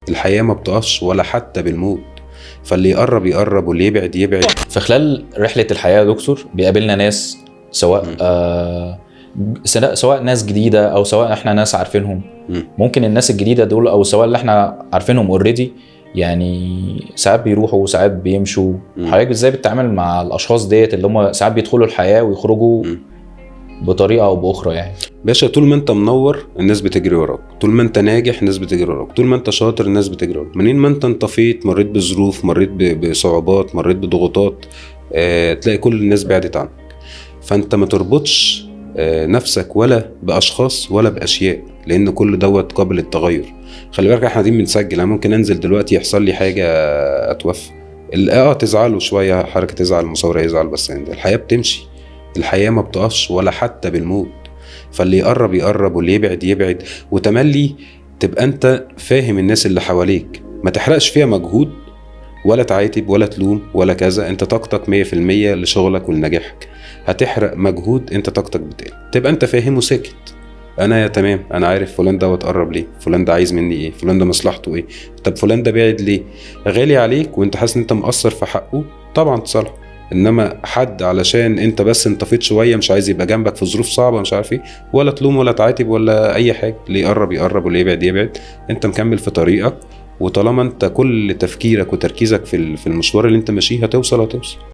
الحياة ما بتقفش ولا حتى بالموت، فاللي يقرب يقرب واللي يبعد يبعد. في خلال رحلة الحياة يا دكتور بيقابلنا ناس، سواء سواء ناس جديدة أو سواء إحنا ناس عارفينهم. ممكن الناس الجديدة دول أو سواء اللي إحنا عارفينهم اوريدي، يعني ساعات بيروحوا وساعات بيمشوا. حضرتك إزاي بتتعامل مع الأشخاص ديت اللي هم ساعات بيدخلوا الحياة ويخرجوا بطريقة أو بأخرى؟ يعني باشا، طول ما انت منور الناس بتجري وراك، طول ما انت ناجح الناس بتجري وراك، طول ما انت شاطر الناس بتجري وراك. منين ما انت انطفيت، مريت بظروف، مريت بصعوبات، مريت بضغوطات، تلاقي كل الناس بعدت عنك. فانت ما تربطش نفسك ولا باشخاص ولا باشياء، لان كل دوت قابل للتغير. خلي بالك احنا قاعدين بنسجل، انا ممكن انزل دلوقتي يحصل لي حاجه اتوفى، تزعلوا شويه، حركه تزعل، المصور يزعل، بس يعني الحياه بتمشي، الحياه ما بتقفش ولا حتى بالموت. فاللي يقرب يقرب واللي يبعد يبعد. وتملي تبقى انت فاهم الناس اللي حواليك، ما تحرقش فيها مجهود ولا تعاتب ولا تلوم ولا كذا. انت طاقتك 100% لشغلك ولنجاحك. هتحرق مجهود انت طاقتك بتقل، تبقى انت فاهم وساكت. انا يا تمام، انا عارف فلان ده اتقرب ليه، فلان ده عايز مني ايه، فلان ده مصلحته ايه. طب فلان ده بعد ليه؟ غالي عليك وانت حاسس ان انت مقصر في حقه، طبعا تصالحه. انما حد علشان انت بس انطفيت شويه مش عايز يبقى جنبك في ظروف صعبه مش عارف ايه، ولا تلوم ولا تعاتب ولا اي حاجه. اللي يقرب يقرب واللي يبعد يبعد. انت مكمل في طريقك، وطالما انت كل تفكيرك وتركيزك في المشوار اللي انت ماشيه هتوصل.